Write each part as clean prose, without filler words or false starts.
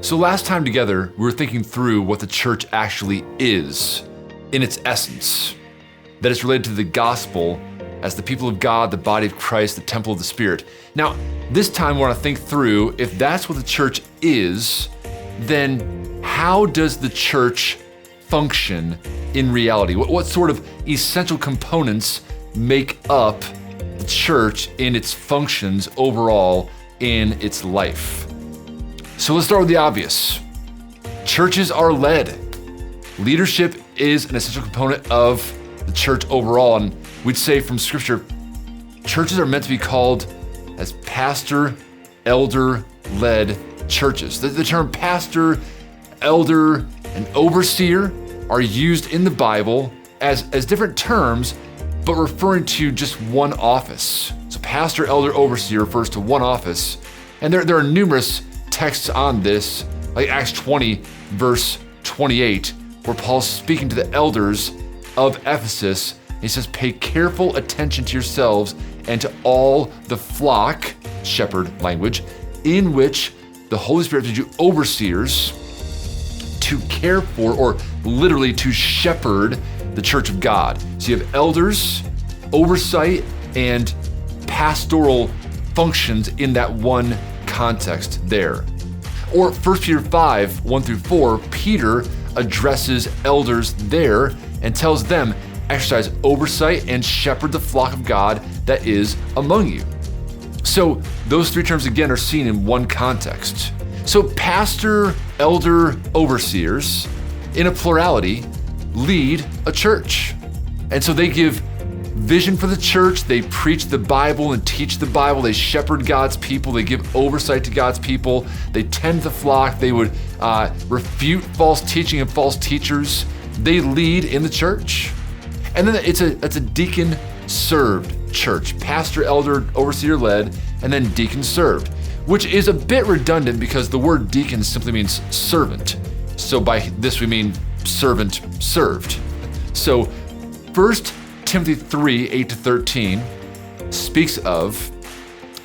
So last time together, we were thinking through what the church actually is in its essence, that it's related to the gospel as the people of God, the body of Christ, the temple of the Spirit. Now, this time we want to think through, if that's what the church is, then how does the church function in reality? What sort of essential components make up the church in its functions overall in its life? So let's start with the obvious. Churches are led. Leadership is an essential component of the church overall, and we'd say from Scripture, churches are meant to be called as pastor, elder-led churches. The term pastor, elder, and overseer are used in the Bible as different terms, but referring to just one office. So pastor, elder, overseer refers to one office, and there are numerous texts on this, like Acts 20, verse 28, where Paul's speaking to the elders of Ephesus. He says, pay careful attention to yourselves and to all the flock, shepherd language, in which the Holy Spirit gives you overseers to care for, or literally to shepherd the church of God. So you have elders, oversight, and pastoral functions in that one context there. Or 1 Peter 5, 1 through 4, Peter addresses elders there and tells them, exercise oversight and shepherd the flock of God that is among you. So those three terms again are seen in one context. So pastor, elder, overseers, in a plurality, lead a church. And so they give vision for the church, they preach the Bible and teach the Bible, they shepherd God's people, they give oversight to God's people, they tend the flock, they would refute false teaching and false teachers, they lead in the church. And then it's a deacon-served church, pastor, elder, overseer led, and then deacon-served, which is a bit redundant because the word deacon simply means servant. So by this we mean servant served. So 1 Timothy 3, 8 to 13 speaks of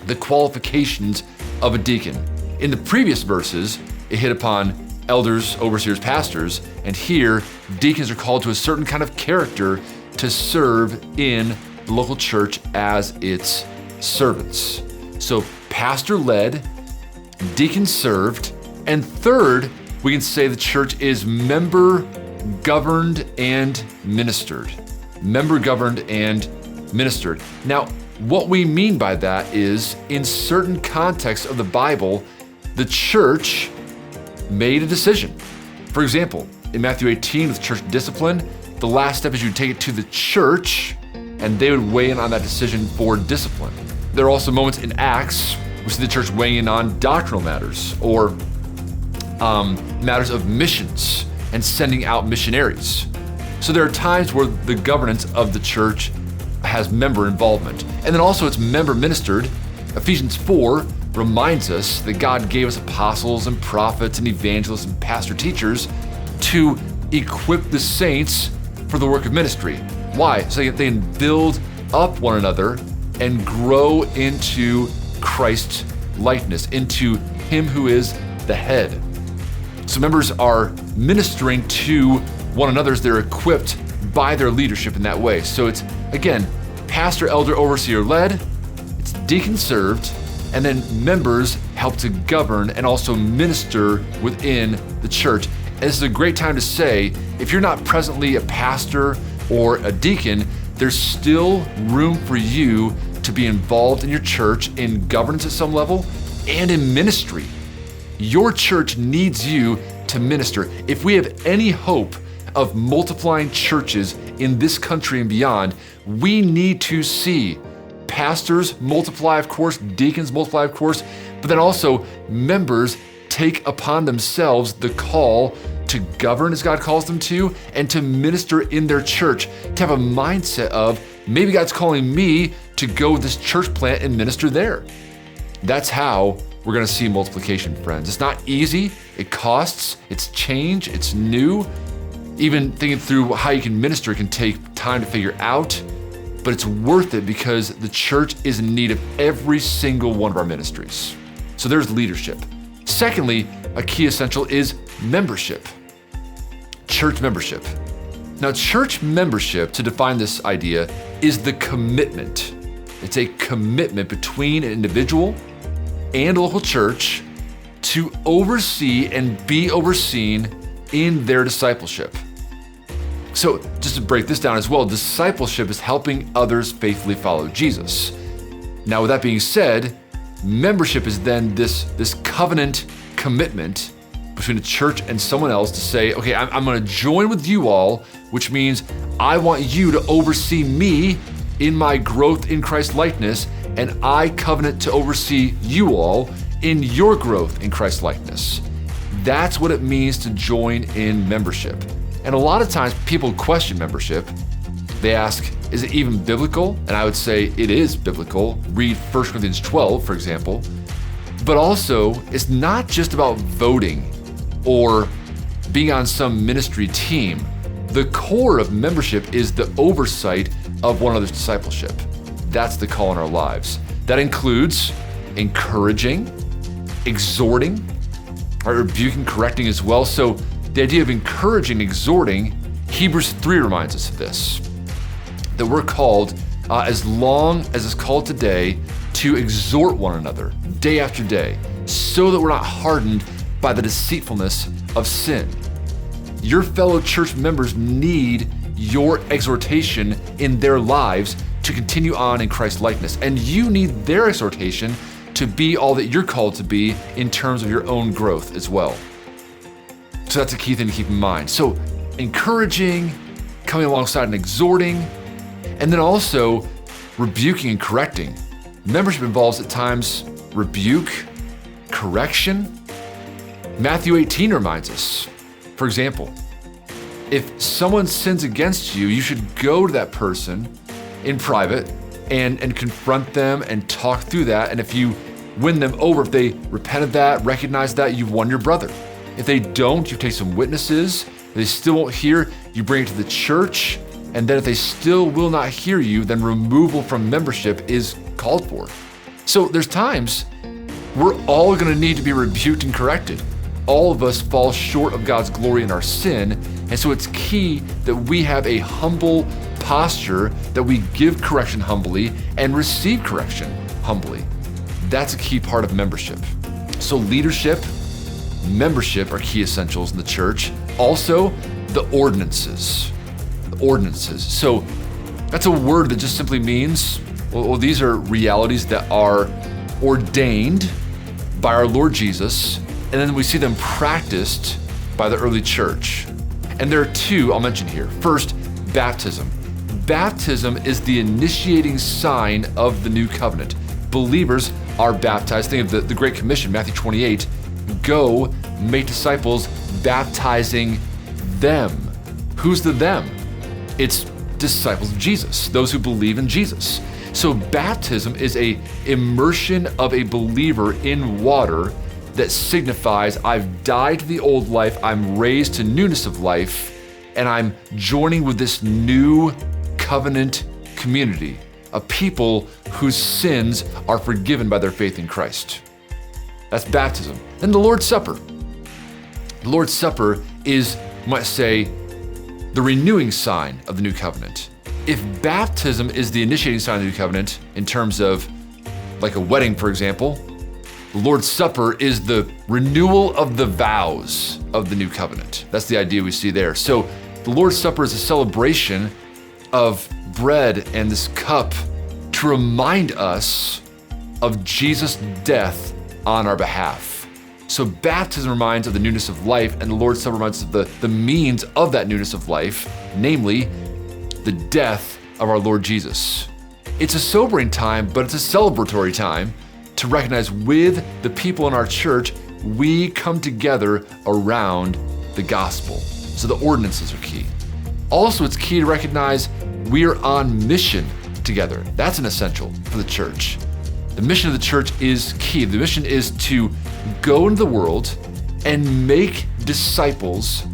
the qualifications of a deacon. In the previous verses, it hit upon elders, overseers, pastors, and here deacons are called to a certain kind of character to serve in the local church as its servants. So pastor-led, deacon-served, and third, we can say the church is member-governed and ministered. Member-governed and ministered. Now, what we mean by that is, in certain contexts of the Bible, the church made a decision. For example, in Matthew 18 with church discipline, the last step is you take it to the church and they would weigh in on that decision for discipline. There are also moments in Acts we see the church weighing in on doctrinal matters or matters of missions and sending out missionaries. So there are times where the governance of the church has member involvement. And then also it's member ministered. Ephesians 4 reminds us that God gave us apostles and prophets and evangelists and pastor teachers to equip the saints for the work of ministry. Why? So that they can build up one another and grow into Christ's likeness, into Him who is the head. So members are ministering to one another as they're equipped by their leadership in that way. So it's, again, pastor, elder, overseer led, it's deacon served, and then members help to govern and also minister within the church. And this is a great time to say, if you're not presently a pastor or a deacon, there's still room for you to be involved in your church in governance at some level and in ministry. Your church needs you to minister. If we have any hope of multiplying churches in this country and beyond, we need to see pastors multiply, of course, deacons multiply, of course, but then also members take upon themselves the call to govern as God calls them to, and to minister in their church, to have a mindset of, maybe God's calling me to go this church plant and minister there. That's how we're gonna see multiplication, friends. It's not easy, it costs, it's change, it's new. Even thinking through how you can minister can take time to figure out, but it's worth it because the church is in need of every single one of our ministries. So there's leadership. Secondly, a key essential is membership. Church membership. Now, church membership, to define this idea, is the commitment. It's a commitment between an individual and a local church to oversee and be overseen in their discipleship. So just to break this down as well, discipleship is helping others faithfully follow Jesus. Now, with that being said, membership is then this covenant commitment between a church and someone else to say, okay, I'm going to join with you all, which means I want you to oversee me in my growth in Christ likeness, and I covenant to oversee you all in your growth in Christ likeness. That's what it means to join in membership. And a lot of times people question membership. They ask, is it even biblical? And I would say it is biblical. Read 1 Corinthians 12, for example. But also, it's not just about voting or being on some ministry team. The core of membership is the oversight of one another's discipleship. That's the call in our lives. That includes encouraging, exhorting, rebuking, correcting as well. So the idea of encouraging, exhorting, Hebrews 3 reminds us of this, that we're called, as long as it's called today, to exhort one another day after day, so that we're not hardened by the deceitfulness of sin. Your fellow church members need your exhortation in their lives to continue on in Christ likeness, and you need their exhortation to be all that you're called to be in terms of your own growth as well. So that's a key thing to keep in mind. So encouraging, coming alongside and exhorting, and then also rebuking and correcting. Membership involves at times rebuke, correction. Matthew 18 reminds us, for example, if someone sins against you, you should go to that person in private and confront them and talk through that. And if you win them over, if they repent of that, recognize that, you've won your brother. If they don't, you take some witnesses. If they still won't hear, you bring it to the church. And then if they still will not hear you, then removal from membership is called for. So there's times we're all going to need to be rebuked and corrected. All of us fall short of God's glory in our sin. And so it's key that we have a humble posture, that we give correction humbly and receive correction humbly. That's a key part of membership. So leadership, membership are key essentials in the church. Also, the ordinances. The ordinances. So that's a word that just simply means, well, these are realities that are ordained by our Lord Jesus, and then we see them practiced by the early church. And there are two I'll mention here. First, baptism. Baptism is the initiating sign of the new covenant. Believers are baptized. Think of the Great Commission, Matthew 28. Go, make disciples, baptizing them. Who's the them? It's disciples of Jesus, those who believe in Jesus. So baptism is a immersion of a believer in water that signifies I've died to the old life, I'm raised to newness of life, and I'm joining with this new covenant community, a people whose sins are forgiven by their faith in Christ. That's baptism. Then the Lord's Supper. The Lord's Supper is, you might say, the renewing sign of the new covenant. If baptism is the initiating sign of the new covenant, in terms of like a wedding, for example, the Lord's Supper is the renewal of the vows of the new covenant. That's the idea we see there. So the Lord's Supper is a celebration of bread and this cup to remind us of Jesus' death on our behalf. So baptism reminds of the newness of life, and the Lord's Supper reminds us of the means of that newness of life, namely the death of our Lord Jesus. It's a sobering time, but it's a celebratory time to recognize with the people in our church, we come together around the gospel. So the ordinances are key. Also, it's key to recognize we are on mission together. That's an essential for the church. The mission of the church is key. The mission is to go into the world and make disciples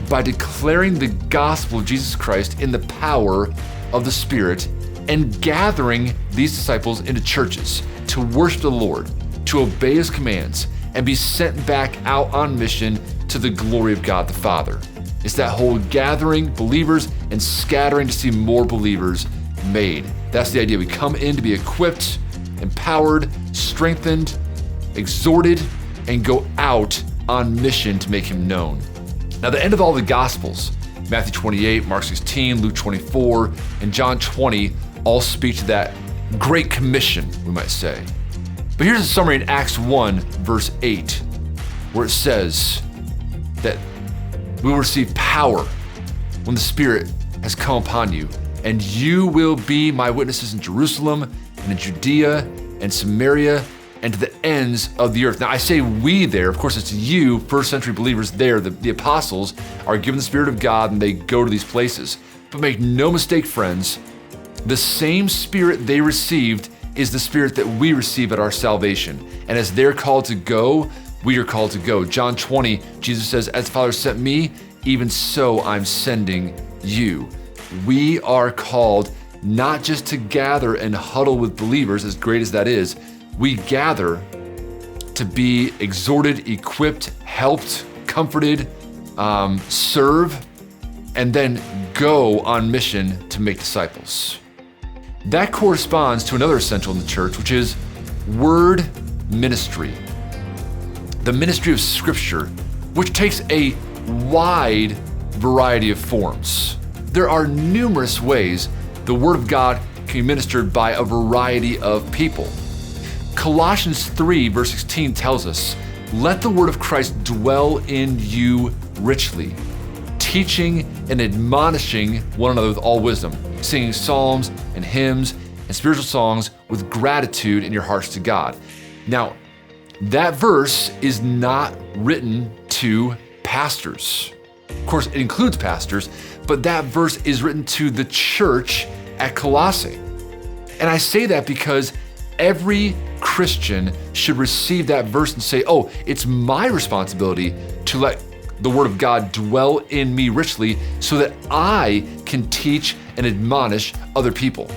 by declaring the gospel of Jesus Christ in the power of the Spirit and gathering these disciples into churches to worship the Lord, to obey His commands, and be sent back out on mission to the glory of God the Father. It's that whole gathering believers and scattering to see more believers made. That's the idea. We come in to be equipped, empowered, strengthened, exhorted, and go out on mission to make him known. Now, the end of all the Gospels, Matthew 28, Mark 16, Luke 24, and John 20, all speak to that Great Commission, we might say. But here's a summary in Acts 1, verse 8, where it says that we will receive power when the Spirit has come upon you, and you will be my witnesses in Jerusalem and in Judea and Samaria and to the ends of the earth. Now, I say we there, of course, it's you, first century believers there. The apostles are given the Spirit of God and they go to these places. But make no mistake, friends, the same Spirit they received is the Spirit that we receive at our salvation. And as they're called to go, we are called to go. John 20, Jesus says, as the Father sent me, even so I'm sending you. We are called not just to gather and huddle with believers, as great as that is. We gather to be exhorted, equipped, helped, comforted, serve, and then go on mission to make disciples. That corresponds to another essential in the church, which is word ministry. The ministry of Scripture, which takes a wide variety of forms. There are numerous ways the Word of God can be ministered by a variety of people. Colossians 3, verse 16 tells us, let the word of Christ dwell in you richly, teaching and admonishing one another with all wisdom, singing psalms and hymns and spiritual songs with gratitude in your hearts to God. Now, that verse is not written to pastors. Of course, it includes pastors, but that verse is written to the church at Colossae. And I say that because every Christian should receive that verse and say, oh, it's my responsibility to let the Word of God dwell in me richly so that I can teach and admonish other people.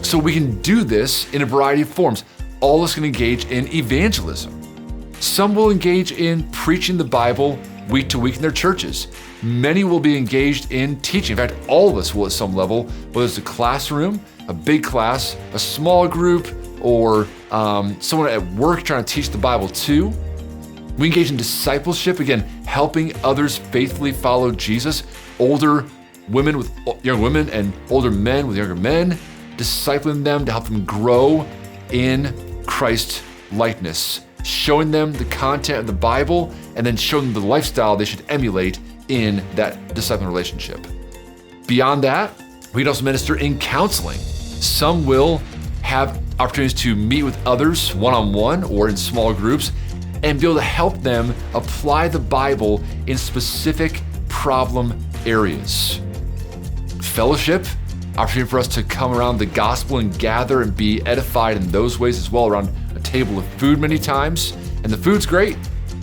So we can do this in a variety of forms. All of us can engage in evangelism. Some will engage in preaching the Bible week to week in their churches. Many will be engaged in teaching. In fact, all of us will at some level, whether it's a classroom, a big class, a small group, or someone at work trying to teach the Bible too. We engage in discipleship, again, helping others faithfully follow Jesus, older women with young women and older men with younger men, discipling them to help them grow in Christ likeness, showing them the content of the Bible, and then showing them the lifestyle they should emulate in that discipling relationship. Beyond that, we can also minister in counseling. Some will have opportunities to meet with others one-on-one or in small groups and be able to help them apply the Bible in specific problem areas. Fellowship, opportunity for us to come around the gospel and gather and be edified in those ways as well, around a table of food many times. And the food's great.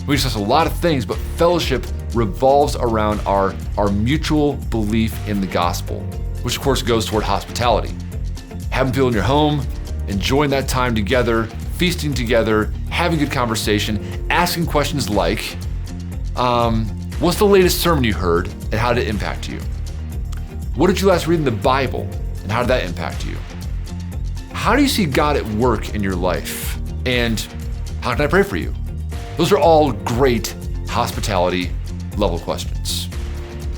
We discuss a lot of things, but fellowship revolves around our mutual belief in the gospel, which of course goes toward hospitality. Having people in your home, enjoying that time together, feasting together, having good conversation, asking questions like, what's the latest sermon you heard and how did it impact you? What did you last read in the Bible and how did that impact you? How do you see God at work in your life? And how can I pray for you? Those are all great hospitality level questions.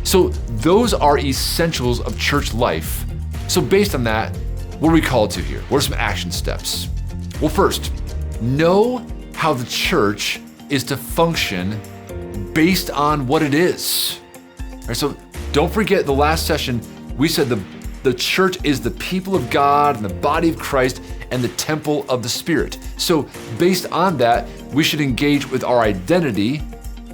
So those are essentials of church life. So based on that, what are we called to here? What are some action steps? Well, first, know how the church is to function based on what it is. All right, so don't forget the last session, we said the church is the people of God and the body of Christ and the temple of the Spirit. So based on that, we should engage with our identity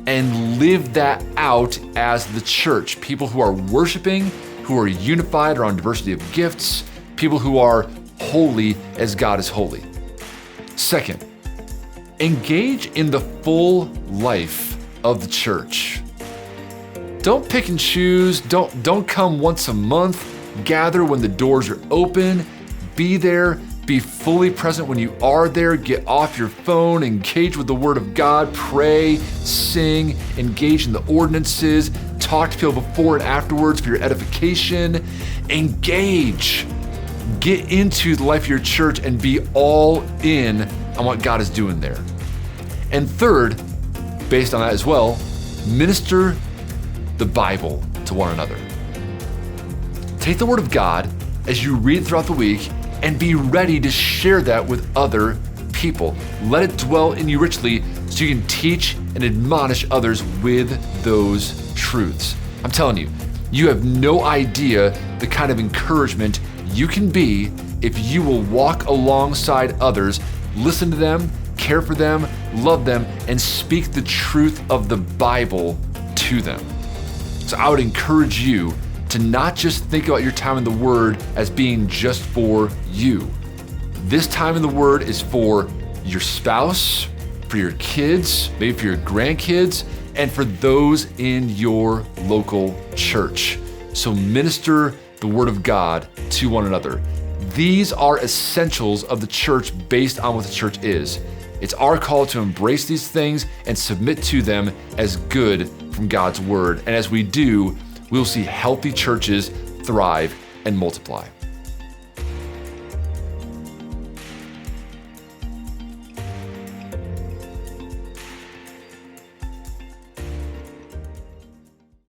and live that out as the church. People who are worshiping, who are unified around diversity of gifts, people who are holy as God is holy. Second, engage in the full life of the church. Don't pick and choose, don't come once a month, gather when the doors are open, be there, Be fully present when you are there. Get off your phone, engage with the Word of God, pray, sing, engage in the ordinances, talk to people before and afterwards for your edification. Engage. Get into the life of your church and be all in on what God is doing there. And third, based on that as well, minister the Bible to one another. Take the Word of God as you read throughout the week and be ready to share that with other people. Let it dwell in you richly so you can teach and admonish others with those truths. I'm telling you, you have no idea the kind of encouragement you can be if you will walk alongside others, listen to them, care for them, love them, and speak the truth of the Bible to them. So I would encourage you to not just think about your time in the Word as being just for you. This time in the Word is for your spouse, for your kids, maybe for your grandkids, and for those in your local church. So minister the Word of God to one another. These are essentials of the church based on what the church is. It's our call to embrace these things and submit to them as good from God's Word. And as we do, we'll see healthy churches thrive and multiply.